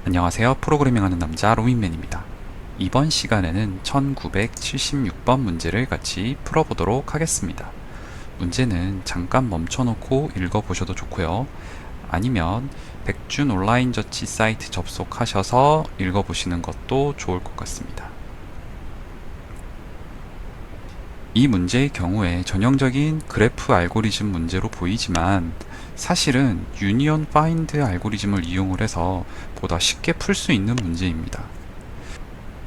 안녕하세요. 프로그래밍하는 남자 로민맨입니다. 이번 시간에는 1976번 문제를 같이 풀어보도록 하겠습니다. 문제는 잠깐 멈춰놓고 읽어보셔도 좋고요. 아니면 백준 온라인 저치 사이트 접속하셔서 읽어보시는 것도 좋을 것 같습니다. 이 문제의 경우에 전형적인 그래프 알고리즘 문제로 보이지만 사실은 유니온 파인드 알고리즘을 이용을 해서 보다 쉽게 풀 수 있는 문제입니다.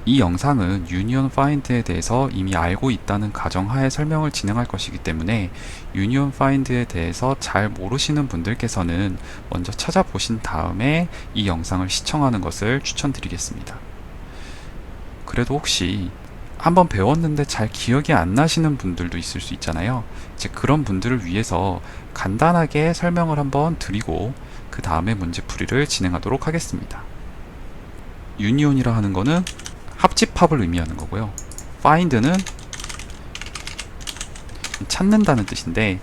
이 영상은 유니온 파인드에 대해서 이미 알고 있다는 가정하에 설명을 진행할 것이기 때문에 유니온 파인드에 대해서 잘 모르시는 분들께서는 먼저 찾아보신 다음에 이 영상을 시청하는 것을 추천드리겠습니다. 그래도 혹시 한번 배웠는데 잘 기억이 안 나시는 분들도 있을 수 있잖아요. 이제 그런 분들을 위해서 간단하게 설명을 한번 드리고 그 다음에 문제풀이를 진행하도록 하겠습니다. 유니온이라 하는 거는 합집합을 의미하는 거고요. find는 찾는다는 뜻인데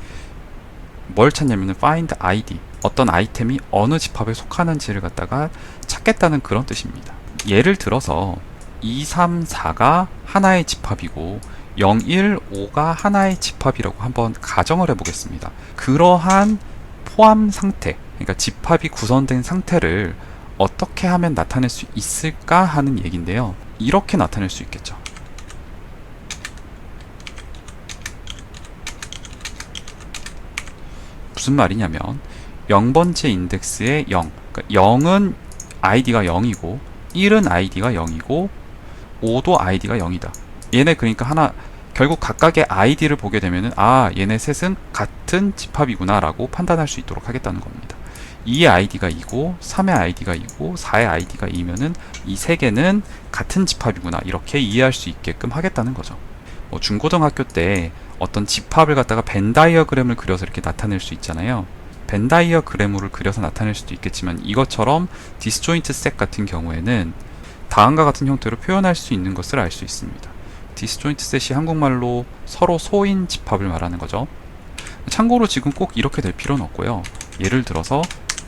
뭘 찾냐면은 find id, 어떤 아이템이 어느 집합에 속하는지를 갖다가 찾겠다는 그런 뜻입니다. 예를 들어서 2, 3, 4가 하나의 집합이고 0, 1, 5가 하나의 집합이라고 한번 가정을 해보겠습니다. 그러한 포함 상태, 그러니까 집합이 구성된 상태를 어떻게 하면 나타낼 수 있을까 하는 얘기인데요. 이렇게 나타낼 수 있겠죠. 무슨 말이냐면 0번째 인덱스의 0, 그러니까 0은 id가 0이고 1은 id가 0이고 5도 id가 0이다. 얘네 그러니까 하나 결국 각각의 id를 보게 되면은 얘네 셋은 같은 집합이구나 라고 판단할 수 있도록 하겠다는 겁니다. 2의 id가 2고 3의 id가 2고 4의 id가 2면은 이 세 개는 같은 집합이구나 이렇게 이해할 수 있게끔 하겠다는 거죠. 중고등학교 때 어떤 집합을 갖다가 벤 다이어그램을 그려서 이렇게 나타낼 수 있잖아요. 벤 다이어그램을 그려서 나타낼 수도 있겠지만 이것처럼 디스조인트 셋 같은 경우에는 다음과 같은 형태로 표현할 수 있는 것을 알 수 있습니다. 디스조인트 셋이 한국말로 서로 소인 집합을 말하는 거죠. 참고로 지금 꼭 이렇게 될 필요는 없고요. 예를 들어서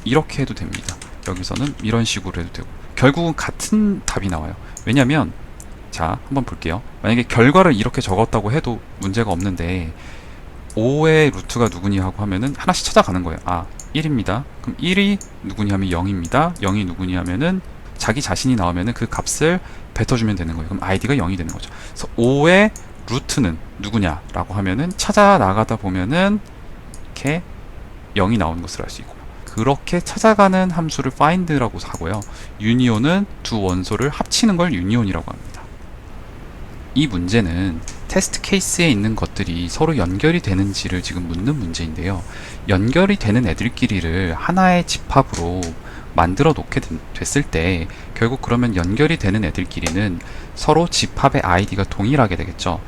이렇게 해도 됩니다. 여기서는 이런 식으로 해도 되고 결국은 같은 답이 나와요. 왜냐면 자 한번 볼게요. 만약에 결과를 이렇게 적었다고 해도 문제가 없는데 5의 루트가 누구니 하고 하면은 하나씩 찾아가는 거예요. 1입니다. 그럼 1이 누구니 하면 0입니다. 0이 누구니 하면은 자기 자신이 나오면은 그 값을 뱉어주면 되는 거예요. 그럼 id가 0이 되는 거죠. 그래서 5의 루트는 누구냐라고 하면은 찾아 나가다 보면은 이렇게 0이 나오는 것을 알 수 있고 그렇게 찾아가는 함수를 find라고 하고요. 유니온은 두 원소를 합치는 걸 유니온이라고 합니다. 이 문제는 테스트 케이스에 있는 것들이 서로 연결이 되는지를 지금 묻는 문제인데요. 연결이 되는 애들끼리를 하나의 집합으로 만들어 놓게 됐을 때 결국 그러면 연결이 되는 애들끼리는 서로 집합의 id가 동일하게 되겠죠.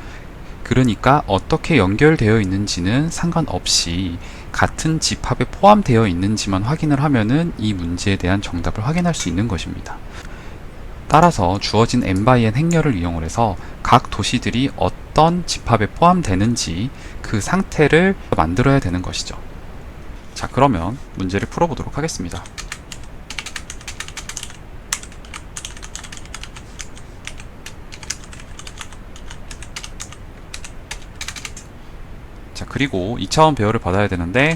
그러니까 어떻게 연결되어 있는지는 상관없이 같은 집합에 포함되어 있는지만 확인을 하면은 이 문제에 대한 정답을 확인할 수 있는 것입니다. 따라서 주어진 n×n 행렬을 이용을 해서 각 도시들이 어떤 집합에 포함되는지 그 상태를 만들어야 되는 것이죠. 자, 그러면 문제를 풀어보도록 하겠습니다. 자, 그리고 2차원 배열을 받아야 되는데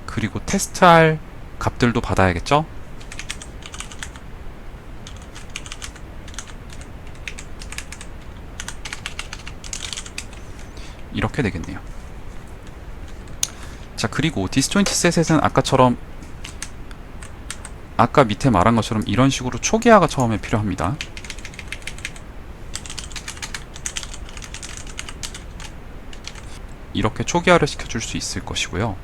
그리고 테스트할 값들도 받아야겠죠? 이렇게 되겠네요. 자, 그리고 디스조인트 셋은 아까 밑에 말한 것처럼 이런 식으로 초기화가 처음에 필요합니다. 이렇게 초기화를 시켜줄 수 있을 것이고요.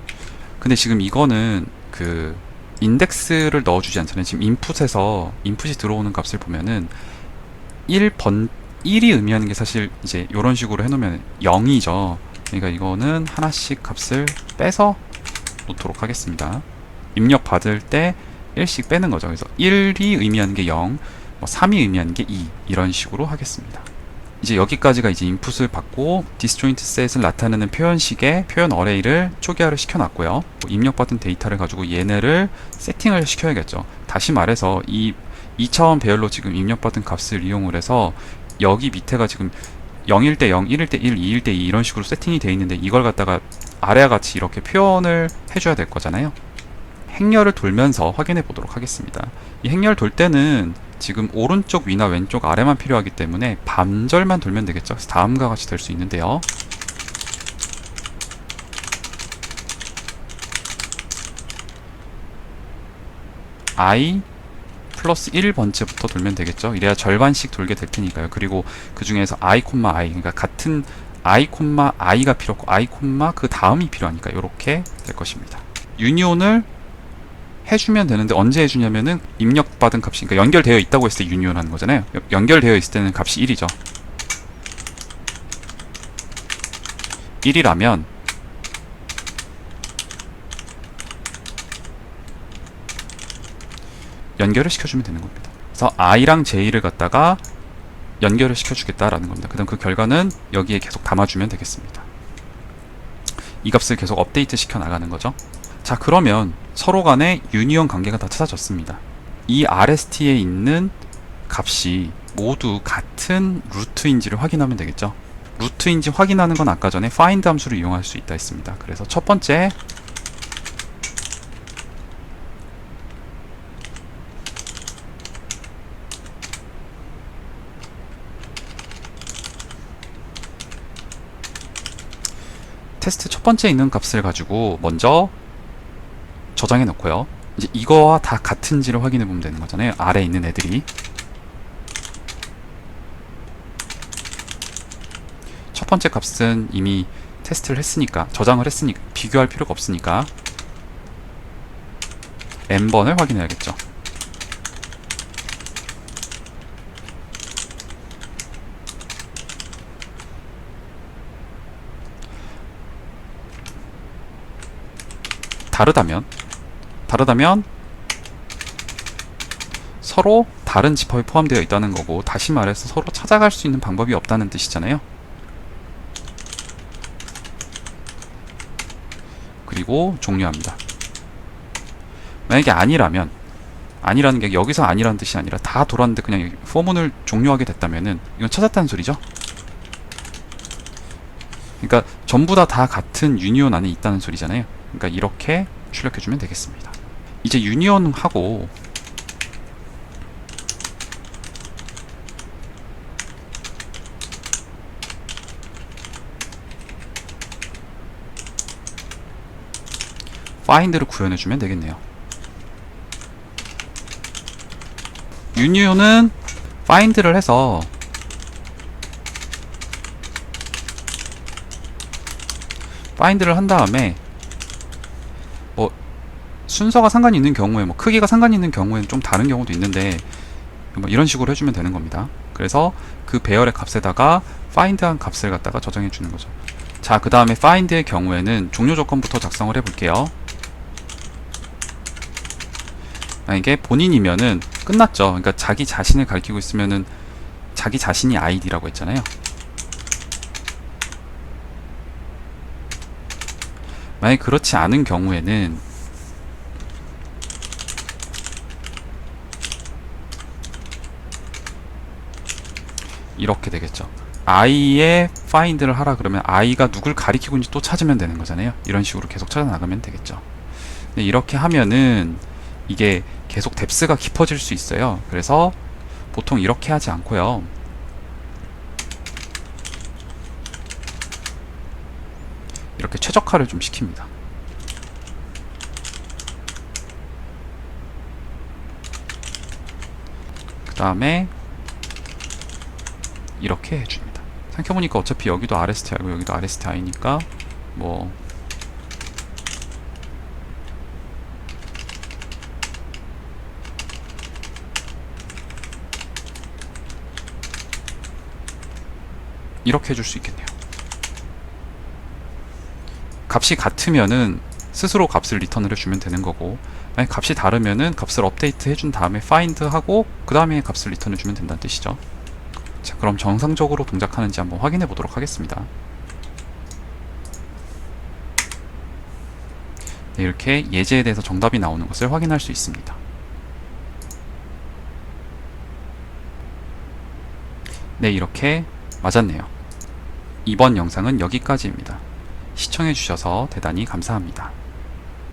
근데 지금 이거는 그 인덱스를 넣어주지 않잖아요. 지금 인풋이 들어오는 값을 보면은 1이 의미하는 게 사실 이제 이런 식으로 해놓으면 0이죠. 그러니까 이거는 하나씩 값을 빼서 놓도록 하겠습니다. 입력 받을 때 1씩 빼는 거죠. 그래서 1이 의미하는 게 0, 뭐 3이 의미하는 게 2 이런 식으로 하겠습니다. 이제 여기까지가 이제 인풋을 받고 디스조인트 셋을 나타내는 표현식의 표현 어레이를 초기화를 시켜놨고요. 뭐 입력받은 데이터를 가지고 얘네를 세팅을 시켜야겠죠. 다시 말해서 이 2차원 배열로 지금 입력받은 값을 이용을 해서 여기 밑에가 지금 0일 때 0, 1일 때 1, 2일 때 2 이런 식으로 세팅이 되어 있는데 이걸 갖다가 아래와 같이 이렇게 표현을 해줘야 될 거잖아요. 행렬을 돌면서 확인해 보도록 하겠습니다. 이 행렬 돌 때는 지금 오른쪽 위나 왼쪽 아래만 필요하기 때문에 반절만 돌면 되겠죠. 그래서 다음과 같이 될 수 있는데요. i 플러스 1번째부터 돌면 되겠죠. 이래야 절반씩 돌게 될 테니까요. 그리고 그 중에서 i, i 그러니까 같은 i, i가 필요 없고 i, 그 다음이 필요하니까 이렇게 될 것입니다. 유니온을 해주면 되는데 언제 해주냐면은 입력받은 값이 그러니까 연결되어 있다고 했을 때 유니온 하는 거잖아요. 연결되어 있을 때는 값이 1이죠. 1이라면 연결을 시켜주면 되는 겁니다. 그래서 i랑 j를 갖다가 연결을 시켜주겠다라는 겁니다. 그 다음 그 결과는 여기에 계속 담아주면 되겠습니다. 이 값을 계속 업데이트 시켜 나가는 거죠. 자, 그러면 서로 간의 유니온 관계가 다 찾아졌습니다. 이 RST에 있는 값이 모두 같은 루트인지를 확인하면 되겠죠. 루트인지 확인하는 건 아까 전에 find 함수를 이용할 수 있다 했습니다. 그래서 첫 번째 테스트 첫 번째 있는 값을 가지고 먼저 저장해 놓고요. 이제 이거와 다 같은지를 확인해 보면 되는 거잖아요. 아래에 있는 애들이. 첫 번째 값은 이미 테스트를 했으니까, 저장을 했으니까 비교할 필요가 없으니까 n번을 확인해야겠죠. 다르다면 서로 다른 집합이 포함되어 있다는 거고, 다시 말해서 서로 찾아갈 수 있는 방법이 없다는 뜻이잖아요. 그리고 종료합니다. 만약에 아니라는 게 여기서 아니라는 뜻이 아니라 다 돌았는데 그냥 포문을 종료하게 됐다면은 이건 찾았다는 소리죠. 그러니까 전부 다 같은 유니온 안에 있다는 소리잖아요. 그러니까 이렇게 출력해주면 되겠습니다. 이제 유니온하고 find를 구현해주면 되겠네요. 유니온은 find를 해서 find를 한 다음에 뭐 순서가 상관이 있는 경우에 뭐 크기가 상관이 있는 경우에는 좀 다른 경우도 있는데 뭐 이런 식으로 해주면 되는 겁니다. 그래서 그 배열의 값에다가 find한 값을 갖다가 저장해 주는 거죠. 자, 그 다음에 find의 경우에는 종료 조건부터 작성을 해볼게요. 만약에 본인이면은 끝났죠. 그러니까 자기 자신을 가리키고 있으면은 자기 자신이 id라고 했잖아요. 만약에 그렇지 않은 경우에는 이렇게 되겠죠. i의 find를 하라 그러면 i가 누굴 가리키고 있는지 또 찾으면 되는 거잖아요. 이런 식으로 계속 찾아 나가면 되겠죠. 근데 이렇게 하면은 이게 계속 뎁스가 깊어질 수 있어요. 그래서 보통 이렇게 하지 않고요. 이렇게 최적화를 좀 시킵니다. 그 다음에 이렇게 해줍니다. 생각해보니까 어차피 여기도 RSTI고 여기도 RSTI니까 뭐 이렇게 해줄 수 있겠네요. 값이 같으면은 스스로 값을 리턴을 해주면 되는 거고, 만약 값이 다르면은 값을 업데이트 해준 다음에 find 하고 그 다음에 값을 리턴해 주면 된다는 뜻이죠. 자, 그럼 정상적으로 동작하는지 한번 확인해 보도록 하겠습니다. 네, 이렇게 예제에 대해서 정답이 나오는 것을 확인할 수 있습니다. 네, 이렇게 맞았네요. 이번 영상은 여기까지입니다. 시청해 주셔서 대단히 감사합니다.